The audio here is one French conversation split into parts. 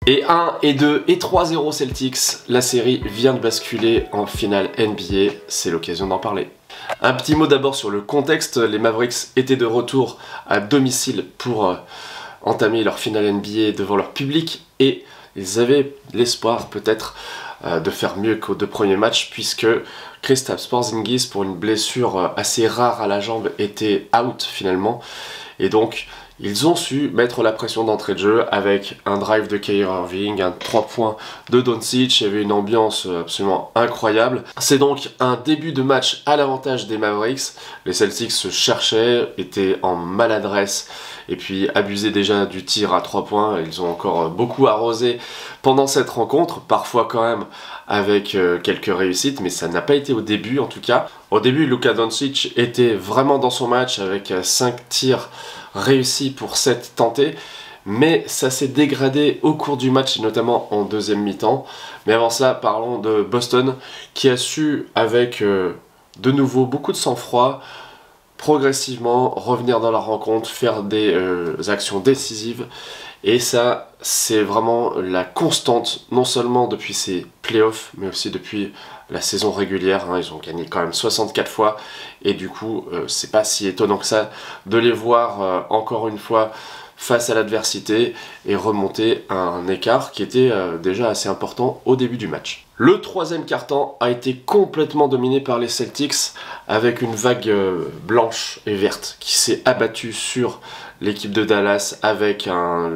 Et 1, et 2, et 3-0 Celtics, la série vient de basculer en finale NBA, c'est l'occasion d'en parler. Un petit mot d'abord sur le contexte, les Mavericks étaient de retour à domicile pour entamer leur finale NBA devant leur public et ils avaient l'espoir peut-être de faire mieux qu'aux 2 premiers matchs puisque Kristaps Porzingis pour une blessure assez rare à la jambe était out finalement et donc ils ont su mettre la pression d'entrée de jeu avec un drive de Kyrie Irving, un 3 points de Doncic, il y avait une ambiance absolument incroyable. C'est donc un début de match à l'avantage des Mavericks. Les Celtics se cherchaient, étaient en maladresse et puis abusaient déjà du tir à 3 points. Ils ont encore beaucoup arrosé pendant cette rencontre, parfois quand même avec quelques réussites, mais ça n'a pas été au début en tout cas. Au début, Luka Doncic était vraiment dans son match avec 5 tirs réussi pour 7 tentés, mais ça s'est dégradé au cours du match, notamment en deuxième mi-temps. Mais avant cela, parlons de Boston, qui a su, avec de nouveau beaucoup de sang-froid, progressivement revenir dans la rencontre, faire des actions décisives. Et ça, c'est vraiment la constante, non seulement depuis ces playoffs, mais aussi depuis la saison régulière. Ils ont gagné quand même 64 fois. Et du coup, c'est pas si étonnant que ça de les voir encore une fois face à l'adversité et remonter à un écart qui était déjà assez important au début du match. Le troisième quart-temps a été complètement dominé par les Celtics avec une vague blanche et verte qui s'est abattue sur l'équipe de Dallas avec un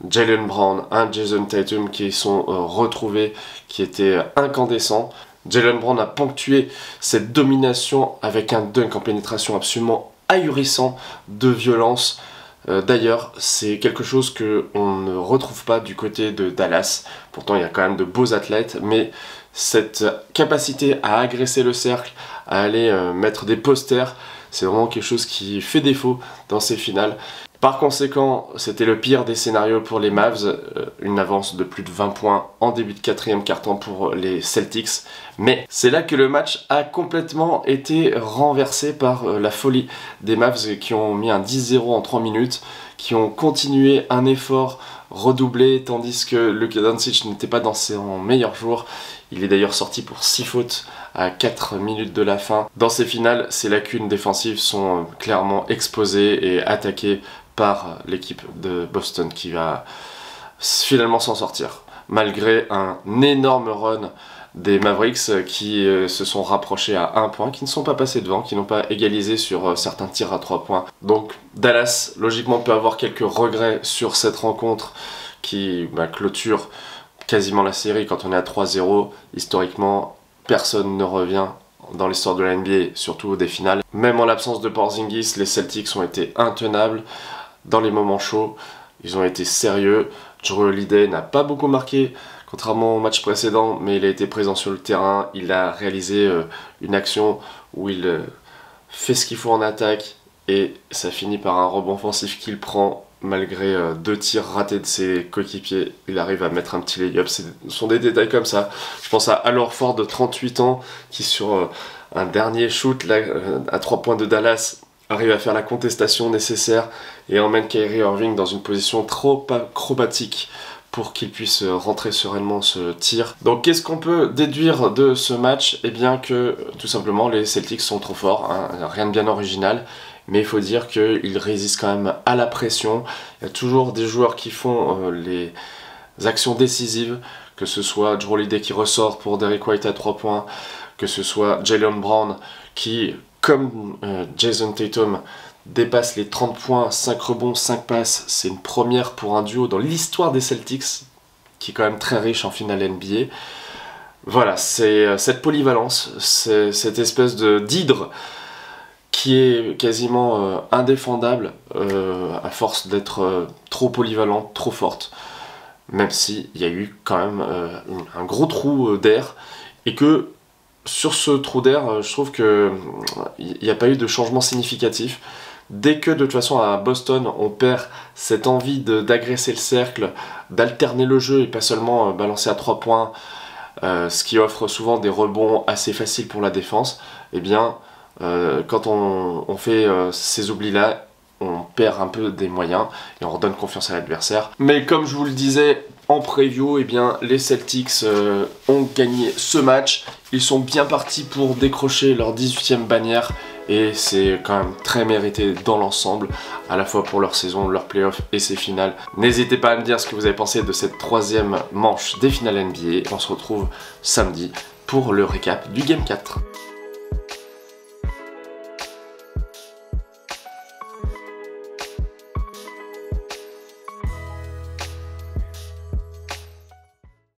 Jaylen Brown, un Jason Tatum qui sont retrouvés, qui étaient incandescents. Jaylen Brown a ponctué cette domination avec un dunk en pénétration absolument ahurissant de violence. D'ailleurs, c'est quelque chose qu'on ne retrouve pas du côté de Dallas. Pourtant, il y a quand même de beaux athlètes, mais cette capacité à agresser le cercle, à aller mettre des posters, c'est vraiment quelque chose qui fait défaut dans ces finales. Par conséquent, c'était le pire des scénarios pour les Mavs, une avance de plus de 20 points en début de quatrième quart-temps pour les Celtics. Mais c'est là que le match a complètement été renversé par la folie des Mavs qui ont mis un 10-0 en 3 minutes, qui ont continué un effort redoublé, tandis que Luka Doncic n'était pas dans son meilleur jour. Il est d'ailleurs sorti pour 6 fautes à 4 minutes de la fin. Dans ces finales, ces lacunes défensives sont clairement exposées et attaquées par l'équipe de Boston qui va finalement s'en sortir. Malgré un énorme run des Mavericks qui se sont rapprochés à 1 point, qui ne sont pas passés devant, qui n'ont pas égalisé sur certains tirs à 3 points. Donc Dallas, logiquement, peut avoir quelques regrets sur cette rencontre qui clôture quasiment la série quand on est à 3-0. Historiquement, personne ne revient dans l'histoire de la NBA, surtout des finales. Même en l'absence de Porzingis, les Celtics ont été intenables dans les moments chauds. Ils ont été sérieux. Jrue Holiday n'a pas beaucoup marqué, contrairement au match précédent, mais il a été présent sur le terrain. Il a réalisé une action où il fait ce qu'il faut en attaque et ça finit par un rebond offensif qu'il prend. Malgré 2 tirs ratés de ses coéquipiers, il arrive à mettre un petit lay-up. Ce sont des détails comme ça. Je pense à Al Horford de 38 ans qui sur un dernier shoot là, à 3 points de Dallas arrive à faire la contestation nécessaire et emmène Kyrie Irving dans une position trop acrobatique pour qu'il puisse rentrer sereinement ce tir. Donc qu'est-ce qu'on peut déduire de ce match? Eh bien que tout simplement les Celtics sont trop forts, rien de bien original. Mais il faut dire qu'ils résistent quand même à la pression. Il y a toujours des joueurs qui font les actions décisives, que ce soit Jrue Holiday qui ressort pour Derrick White à 3 points, que ce soit Jaylen Brown qui, comme Jason Tatum, dépasse les 30 points, 5 rebonds, 5 passes. C'est une première pour un duo dans l'histoire des Celtics, qui est quand même très riche en finale NBA. Voilà, c'est cette polyvalence, c'est cette espèce d'hydre qui est quasiment indéfendable à force d'être trop polyvalente, trop forte, même s'il y a eu quand même un gros trou d'air, et que sur ce trou d'air, je trouve qu'il n'y a pas eu de changement significatif. Dès que de toute façon à Boston on perd cette envie d'agresser le cercle, d'alterner le jeu et pas seulement balancer à 3 points, ce qui offre souvent des rebonds assez faciles pour la défense, eh bien quand on fait ces oublis-là, on perd un peu des moyens et on redonne confiance à l'adversaire. Mais comme je vous le disais en preview, eh bien, les Celtics ont gagné ce match. Ils sont bien partis pour décrocher leur 18e bannière et c'est quand même très mérité dans l'ensemble, à la fois pour leur saison, leur playoff et ses finales. N'hésitez pas à me dire ce que vous avez pensé de cette 3e manche des finales NBA. On se retrouve samedi pour le récap du Game 4.